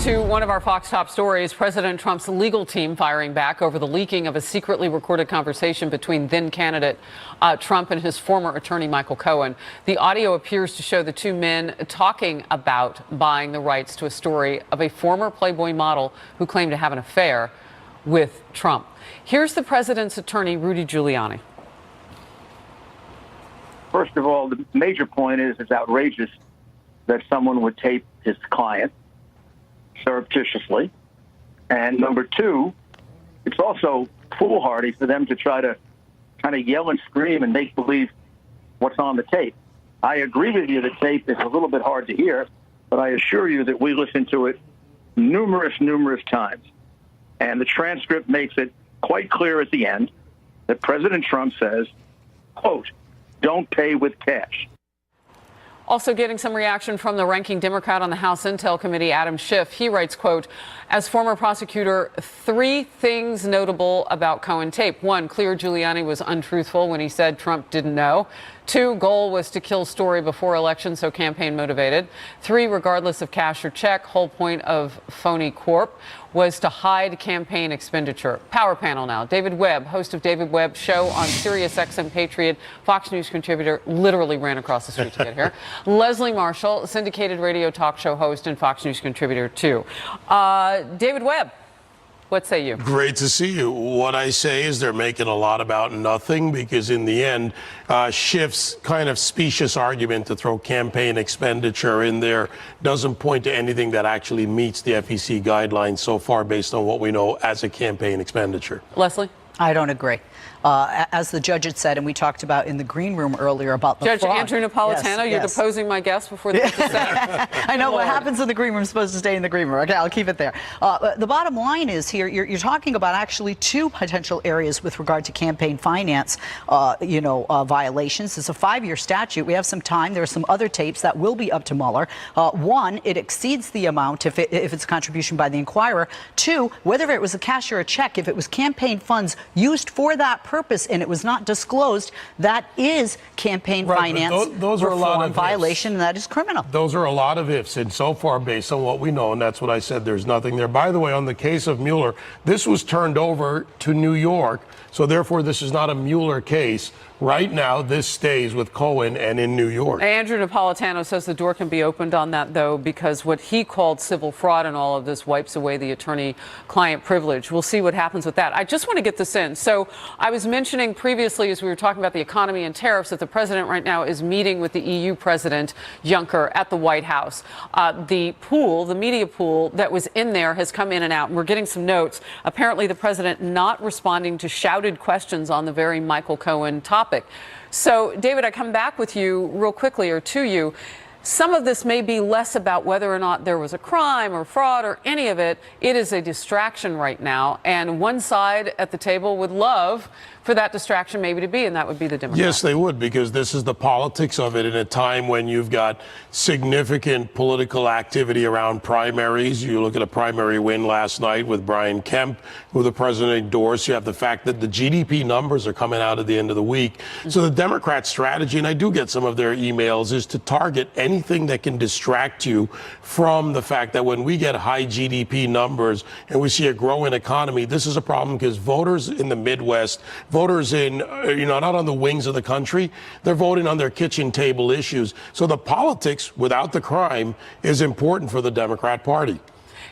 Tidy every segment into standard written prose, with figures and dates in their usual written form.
To one of our Fox top stories, President Trump's legal team firing back over the leaking of a secretly recorded conversation between then candidate Trump and his former attorney Michael Cohen. The audio appears to show the two men talking about buying the rights to a story of a former Playboy model who claimed to have an affair with Trump. Here's the president's attorney, Rudy Giuliani. First of all, the major point is it's outrageous that someone would tape his client surreptitiously. And number two, it's also foolhardy for them to try to kind of yell and scream and make believe what's on the tape. I agree with you, the tape is a little bit hard to hear, but I assure you that we listened to it numerous times. And the transcript makes it quite clear at the end that President Trump says, quote, "Don't pay with cash." Also getting some reaction from the ranking Democrat on the House Intel Committee, Adam Schiff. He writes, quote, as former prosecutor, 3 things notable about Cohen tape. 1, clear Giuliani was untruthful when he said Trump didn't know. 2, goal was to kill story before election, so campaign motivated. 3, regardless of cash or check, whole point of phony corp was to hide campaign expenditure. Power panel now. David Webb, host of David Webb show on Sirius XM Patriot, Fox News contributor, literally ran across the street to get here. Leslie Marshall, syndicated radio talk show host and Fox News contributor too. David Webb, what say you? Great to see you. What I say is they're making a lot about nothing because in the end, Schiff's kind of specious argument to throw campaign expenditure in there doesn't point to anything that actually meets the FEC guidelines so far based on what we know as a campaign expenditure. Leslie? I don't agree. As the judge had said, and we talked about in the green room earlier about the Judge fraud. Andrew Napolitano, you're deposing my guest before the set. I know what happens in the green room is supposed to stay in the green room. Okay, I'll keep it there. The bottom line is here, you're talking about actually 2 potential areas with regard to campaign finance, violations. It's a 5-year statute. We have some time. There are some other tapes that will be up to Mueller. 1, it exceeds the amount if it's a contribution by the Inquirer. 2, whether it was a cash or a check, if it was campaign funds used for that purpose and it was not disclosed, that is campaign finance those are a lot of violation, and that is criminal. Those are a lot of ifs, and so far, based on what we know, and that's what I said, there's nothing there. By the way, on the case of Mueller, this was turned over to New York, so therefore this is not a Mueller case. Right now, this stays with Cohen and in New York. Andrew Napolitano says the door can be opened on that, though, because what he called civil fraud in all of this wipes away the attorney-client privilege. We'll see what happens with that. I just want to get this in. So I was mentioning previously, as we were talking about the economy and tariffs, that the president right now is meeting with the EU president, Juncker, at the White House. The media pool that was in there has come in and out, and we're getting some notes. Apparently, the president not responding to shouted questions on the very Michael Cohen topic. So, David, I come back with you real quickly, or to you. Some of this may be less about whether or not there was a crime or fraud or any of it. It is a distraction right now, and one side at the table would love for that distraction maybe to be, and that would be the Democrats. Yes, they would, because this is the politics of it in a time when you've got significant political activity around primaries. You look at a primary win last night with Brian Kemp, who the president endorsed. You have the fact that the GDP numbers are coming out at the end of the week. Mm-hmm. So the Democrat strategy, and I do get some of their emails, is to target anything that can distract you from the fact that when we get high GDP numbers and we see a growing economy, this is a problem because voters in the Midwest, voters in, not on the wings of the country, they're voting on their kitchen table issues. So the politics without the crime is important for the Democrat Party.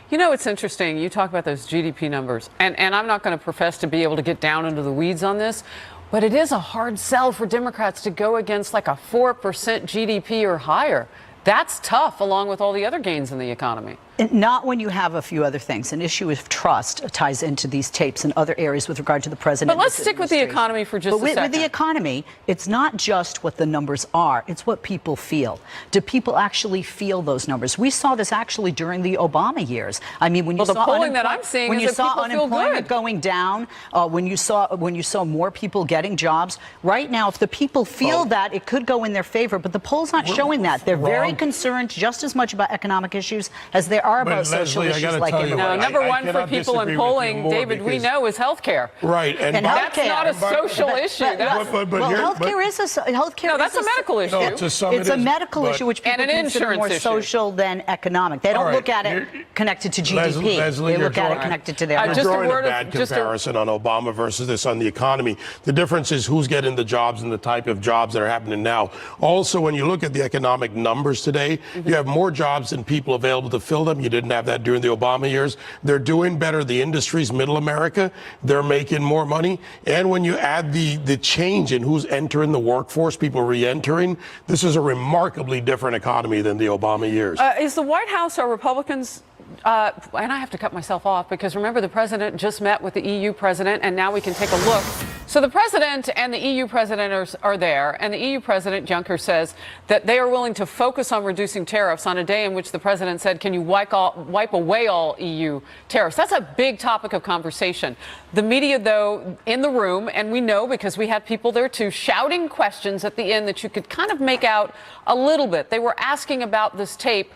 You know, it's interesting. You talk about those GDP numbers, and I'm not going to profess to be able to get down into the weeds on this, but it is a hard sell for Democrats to go against like a 4% GDP or higher. That's tough, along with all the other gains in the economy. Not when you have a few other things. An issue of trust ties into these tapes and other areas with regard to the president. But let's stick with the economy for just a second. With the economy, it's not just what the numbers are. It's what people feel. Do people actually feel those numbers? We saw this actually during the Obama years. I mean, when you saw polling that I'm seeing when is you that saw people feel unemployment good. going down, when you saw more people getting jobs. Right now, if the people feel that, it could go in their favor. But the polls aren't showing that. They're very concerned just as much about economic issues as they are about social Leslie, I issues gotta like tell you immigration. No, number I one for cannot people in disagree with you polling, more David, we because- know is healthcare. Right, And That's healthcare. not a social issue. Healthcare is healthcare. No, that's a medical issue. No, to some It's it a is, medical but- issue, which people And an consider insurance more issue. social than economic. They don't All right, look at it here- connected to GDP. Leslie, they you're look at it drawing- connected to their You're health. Just a drawing word of- bad just a- comparison on Obama versus this on the economy. The difference is who's getting the jobs and the type of jobs that are happening now. Also, when you look at the economic numbers today, you have more jobs than people available to fill them. You didn't have that during the Obama years. They're doing better. The industries, middle America, they're making more money. And when you add the change in who's entering the workforce, people re-entering, this is a remarkably different economy than the Obama years. Is the White House or Republicans, and I have to cut myself off because remember the president just met with the EU president and now we can take a look. So the president and the EU president are there, and the EU president, Juncker, says that they are willing to focus on reducing tariffs on a day in which the president said, can you wipe away all EU tariffs? That's a big topic of conversation. The media, though, in the room, and we know because we had people there too, shouting questions at the end that you could kind of make out a little bit. They were asking about this tape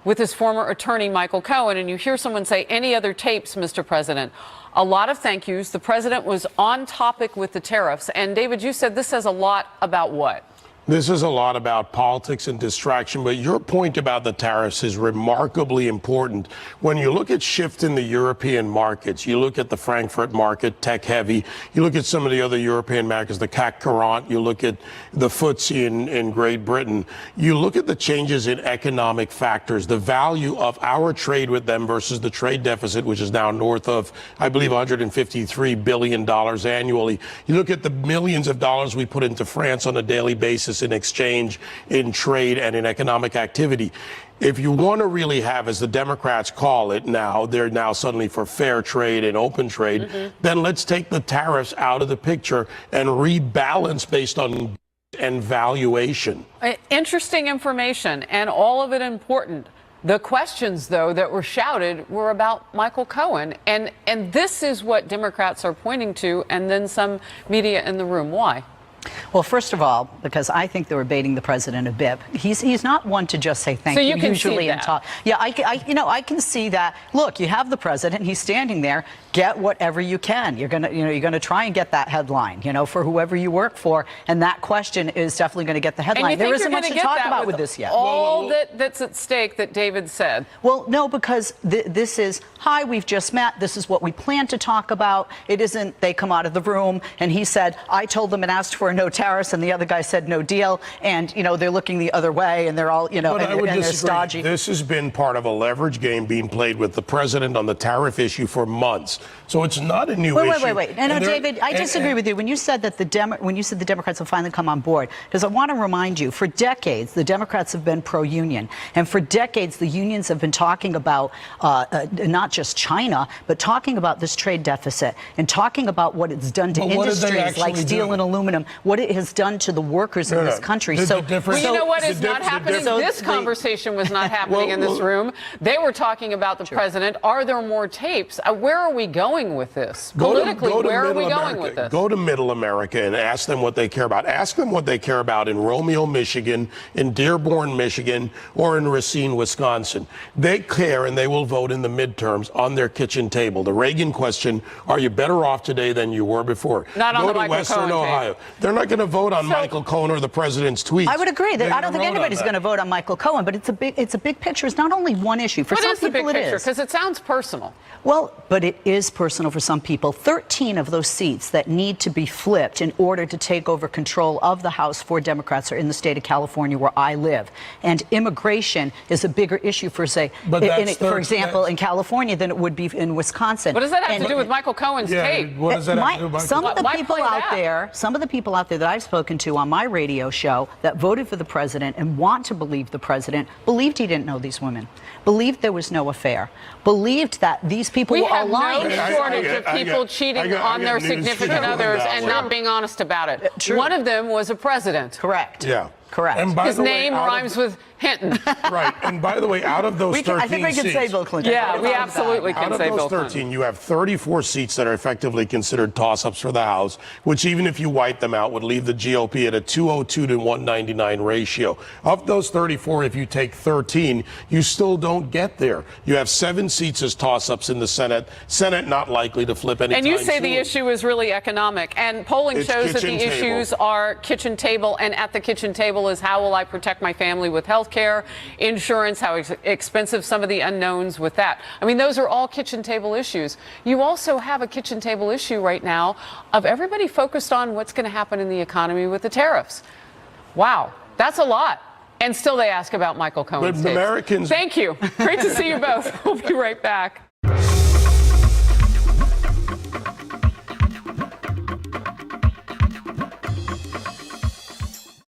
with his former attorney, Michael Cohen, and you hear someone say, any other tapes, Mr. President? A lot of thank yous. The president was on topic with the tariffs. And David, you said this says a lot about what? This is a lot about politics and distraction, but your point about the tariffs is remarkably important. When you look at shift in the European markets, you look at the Frankfurt market, tech heavy, you look at some of the other European markets, the CAC 40, you look at the FTSE in Great Britain, you look at the changes in economic factors, the value of our trade with them versus the trade deficit, which is now north of, I believe, $153 billion annually. You look at the millions of dollars we put into France on a daily basis in exchange, in trade, and in economic activity. If you want to really have, as the Democrats call it now, they're now suddenly for fair trade and open trade, then let's take the tariffs out of the picture and rebalance based on and valuation. Interesting information, and all of it important. The questions, though, that were shouted were about Michael Cohen. And this is what Democrats are pointing to, and then some media in the room. Why? Well, first of all, because I think they were baiting the president a bit. He's not one to just say thank So you you can usually see and that. talk. Yeah, I can see that. Look, you have the president. He's standing there. Get whatever you can. You're gonna try and get that headline. For whoever you work for, and that question is definitely going to get the headline. And you There think isn't you're much going to to get talk that about with this yet. All that's at stake that David said. Well, no, because this is, hi, we've just met. This is what we plan to talk about. It isn't they come out of the room and he said, I told them and asked for no tariffs, and the other guy said no deal. And, they're looking the other way and they're all, But I would and they're disagree. stodgy. This has been part of a leverage game being played with the president on the tariff issue for months. So it's not a new issue. Wait. No, David, I disagree with you. When you said that the Democrats have finally come on board, because I want to remind you, for decades, the Democrats have been pro-union. And for decades, the unions have been talking about not just China, but talking about this trade deficit and talking about what it's done to But what did they industries like actually steel do? and aluminum, what it has done to the workers in this country. The difference- Well, you know what the is not happening? This conversation was not happening in this room. They were talking about the president. Are there more tapes? Where are we going with this? Politically, where are we going with this? Go to Middle America and ask them what they care about. Ask them what they care about in Romeo, Michigan, in Dearborn, Michigan, or in Racine, Wisconsin. They care, and they will vote in the midterms on their kitchen table. The Reagan question, are you better off today than you were before? Not on Go the to Michael Western Cohen Ohio. They're not going to vote on Michael Cohen or the president's tweets. I would agree. They're I don't gonna think vote on anybody's that. going to vote on Michael Cohen, but it's a big picture. It's not only one issue. For What some is the big people, it picture? is. Because it sounds personal. Well, but it is personal for some people. 13 of those seats that need to be flipped in order to take over control of the House for Democrats are in the state of California, where I live. And immigration is a bigger issue for, say, for example, in California than it would be in Wisconsin. What does that have to do with Michael Cohen's tape? What does that have to do with Michael Some of the Why people play out that? there, some of the people out there that I've spoken to on my radio show that voted for the president and want to believe the president, believed he didn't know these women, believed there was no affair, believed that these people We were have aligned. no shortage of people cheating on their significant others and not being honest about it. True. One of them was a president. Correct. Yeah. Correct. And by His the way, name out of rhymes with Hinton. Right. And by the way, out of those 13 I think we can seats, say Bill Clinton. Yeah, we absolutely out can of say those Bill 13, Clinton. you have 34 seats that are effectively considered toss-ups for the House, which even if you wipe them out would leave the GOP at a 202 to 199 ratio. Of those 34, if you take 13, you still don't get there. You have 7 seats as toss-ups in the Senate. Senate not likely to flip anytime And you say soon. the issue is really economic, and polling It's shows that the kitchen table. issues are kitchen table, and at the kitchen table is how will I protect my family with health care, insurance, how expensive some of the unknowns with that. I mean, those are all kitchen table issues. You also have a kitchen table issue right now of everybody focused on what's going to happen in the economy with the tariffs. Wow, that's a lot. And still they ask about Michael Cohen's But tapes. Americans- Thank you. Great to see you both. We'll be right back.